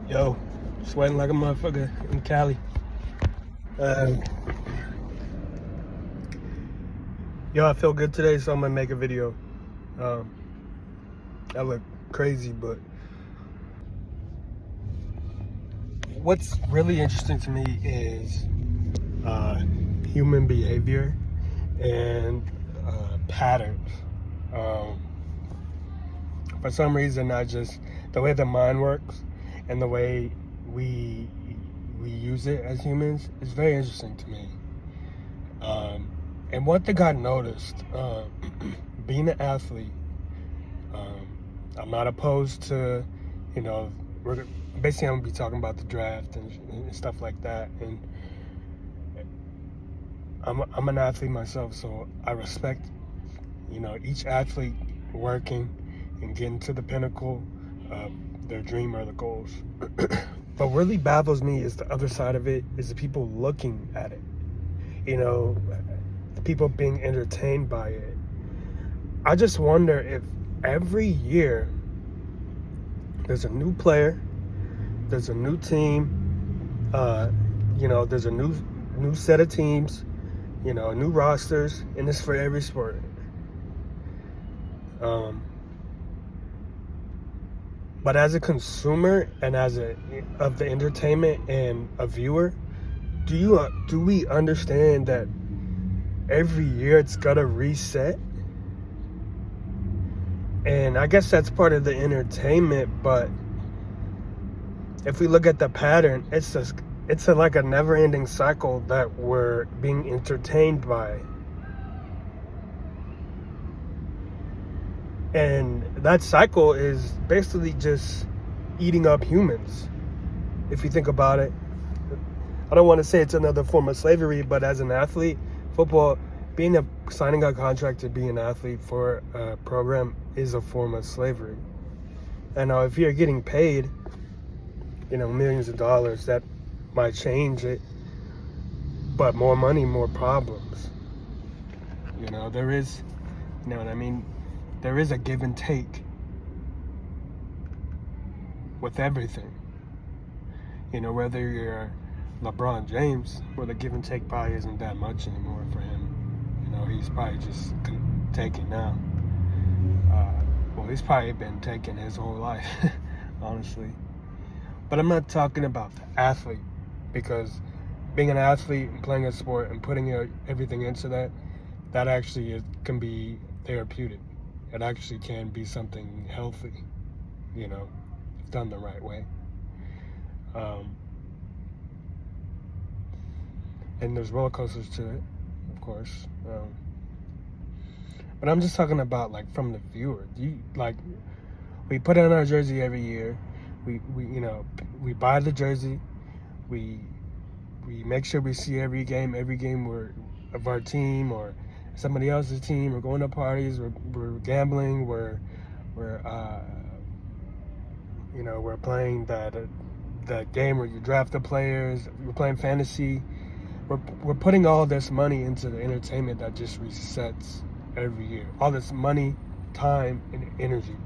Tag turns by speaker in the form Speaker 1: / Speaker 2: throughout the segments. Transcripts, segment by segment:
Speaker 1: Yo, sweating like a motherfucker in Cali. Uh, yo, I feel good today, so I'm gonna make a video. Um, I look crazy, but what's really interesting to me is uh, human behavior and patterns. Um, for some reason, I just the way the mind works and the way we use it as humans is very interesting to me. And one thing I noticed, being an athlete, um, I'm not opposed to, you know, basically I'm gonna be talking about the draft and stuff like that. And I'm an athlete myself, so I respect, each athlete working and getting to the pinnacle of their dream or the goals. But what really baffles me is the other side of it, is the people looking at it. The people being entertained by it. I just wonder if every year there's a new player, there's a new team, there's a new set of teams, new rosters, and it's for every sport. But as a consumer and of the entertainment and a viewer, do we understand that every year it's gotta reset? And I guess that's part of the entertainment, but if we look at the pattern, it's like a never-ending cycle that we're being entertained by. And that cycle is basically just eating up humans, if you think about it. I don't want to say it's another form of slavery, but as an athlete, football, signing a contract to be an athlete for a program is a form of slavery. And now if you're getting paid, millions of dollars, that might change it. But more money, more problems. There is, you know what I mean? There is a give and take with everything. Whether you're LeBron James, where the give and take probably isn't that much anymore for him. He's probably just taking now. He's probably been taking his whole life, honestly. But I'm not talking about the athlete, because being an athlete and playing a sport and putting everything into that actually can be therapeutic. It actually can be something healthy, if done the right way. And there's roller coasters to it, of course. But I'm just talking about, like, from the viewer. We put on our jersey every year. We buy the jersey. We make sure we see every game of our team or somebody else's team. We're going to parties. We're gambling. We're playing that game where you draft the players. We're playing fantasy. We're putting all this money into the entertainment that just resets every year. All this money, time, and energy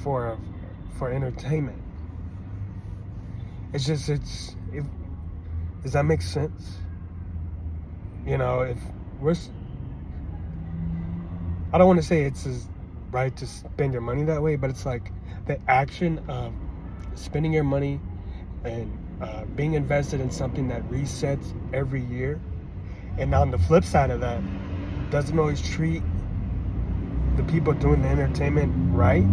Speaker 1: for entertainment. Does that make sense? If we're, I don't want to say it's right to spend your money that way, but it's like the action of spending your money and being invested in something that resets every year. And on the flip side of that, doesn't always treat the people doing the entertainment right.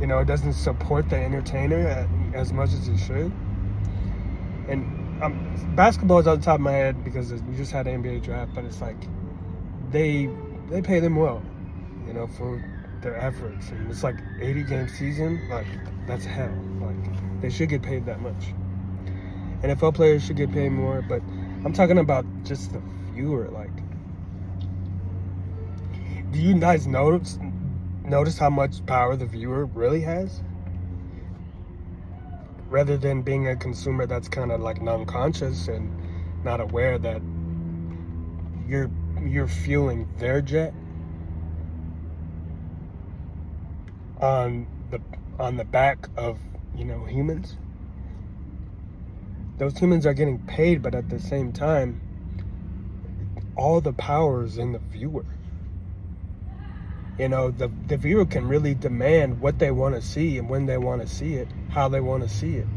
Speaker 1: It doesn't support the entertainer as much as it should. And basketball is on the top of my head because we just had an NBA draft, but it's like they pay them well, for their efforts. And it's like 80-game season, like that's hell. Like they should get paid that much. NFL players should get paid more, but I'm talking about just the viewer. Like, do you guys notice how much power the viewer really has? Rather than being a consumer that's kind of like non-conscious and not aware that you're fueling their jet. on the back of, humans. Those humans are getting paid, but at the same time, all the power is in the viewer. The viewer can really demand what they want to see and when they want to see it, how they want to see it,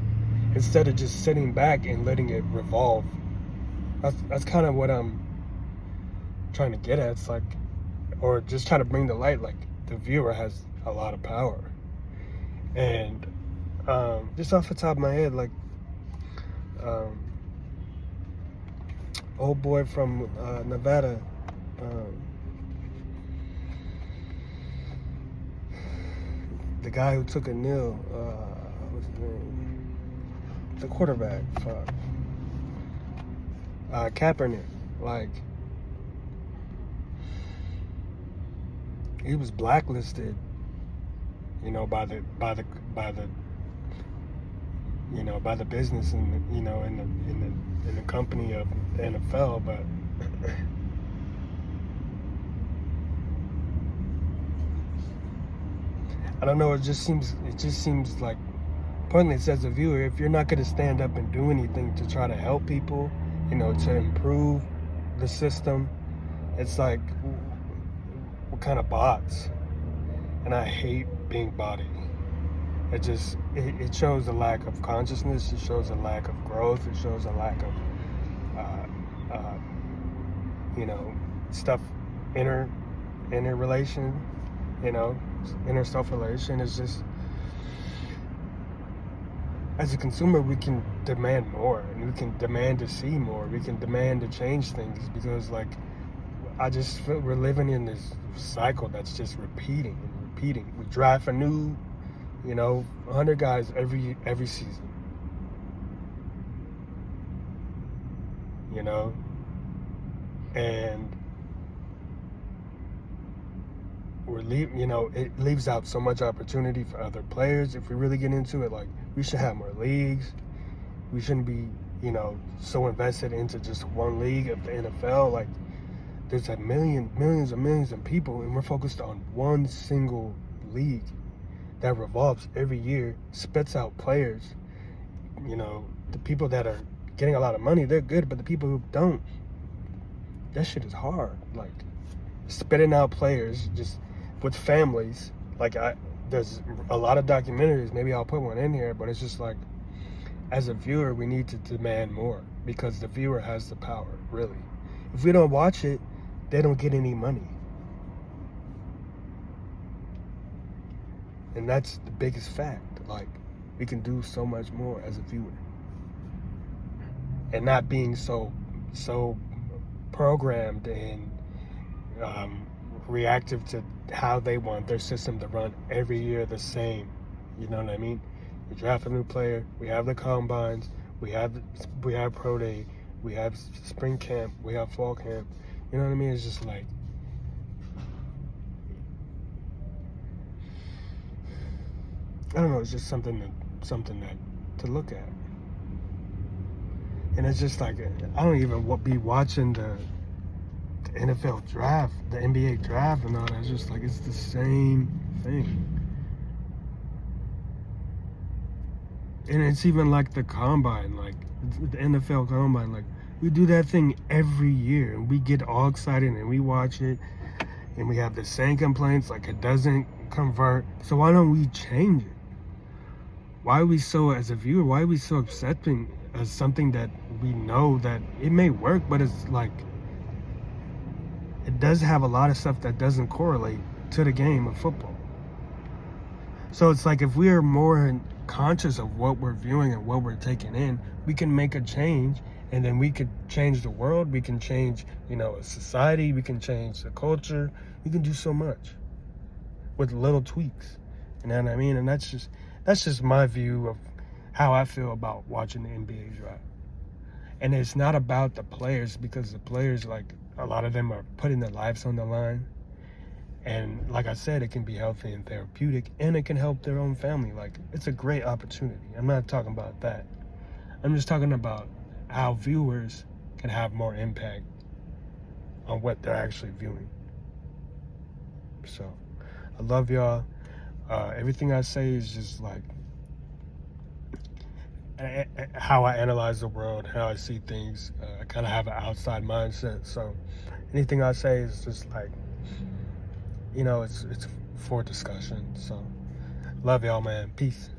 Speaker 1: instead of just sitting back and letting it revolve. That's kind of what I'm trying to get at. It's like, or just trying to bring to light, like, the viewer has a lot of power. And just off the top of my head, like, old boy from Nevada, the guy who took a kneel, what's his name? The quarterback, Kaepernick. Like, he was blacklisted, by the business and in the company of the NFL, but I don't know. It just seems like pointless as a viewer if you're not going to stand up and do anything to try to help people, to improve the system. It's like, what kind of bots? And I hate being botted. It shows a lack of consciousness. It shows a lack of growth. It shows a lack of stuff, inner relation, inner self-relation. Is just, as a consumer, we can demand more, and we can demand to see more. We can demand to change things, because, like, I just feel we're living in this cycle that's just repeating and repeating. We draft a new, 100 guys every season. And it leaves out so much opportunity for other players. If we really get into it, like, we should have more leagues. We shouldn't be, so invested into just one league of the NFL. Like, there's millions and millions of people, and we're focused on one single league that revolves every year, spits out players. The people that are getting a lot of money, they're good, but the people who don't, that shit is hard. Like, spitting out players just with families. Like, there's a lot of documentaries, maybe I'll put one in here, but it's just like, as a viewer, we need to demand more, because the viewer has the power, really. If we don't watch it, they don't get any money. And that's the biggest fact. Like, we can do so much more as a viewer. And not being so programmed and reactive to how they want their system to run every year the same. You know what I mean? We draft a new player, we have the combines, we have pro day, we have spring camp, we have fall camp. You know what I mean? It's just like, I don't know, it's just something that to look at. And it's just like, I don't even be watching the NFL draft, the NBA draft and all that. It's just like, it's the same thing. And it's even like the combine, like the NFL combine, like, we do that thing every year, and we get all excited and we watch it, and we have the same complaints, like, it doesn't convert. So why don't we change it? Why are we so, as a viewer, why are we so accepting as something that we know that it may work, but it's like, it does have a lot of stuff that doesn't correlate to the game of football. So it's like, if we are more conscious of what we're viewing and what we're taking in, we can make a change, and then we could change the world. We can change, a society. We can change the culture. We can do so much with little tweaks. You know what I mean? And that's just my view of how I feel about watching the NBA draft. And it's not about the players, because the players, like, a lot of them are putting their lives on the line. And like I said, it can be healthy and therapeutic, and it can help their own family. Like, it's a great opportunity. I'm not talking about that. I'm just talking about how viewers can have more impact on what they're actually viewing. So, I love y'all. Everything I say is just like how I analyze the world, how I see things. I kind of have an outside mindset, so anything I say is just like, it's for discussion. So love y'all, man. Peace.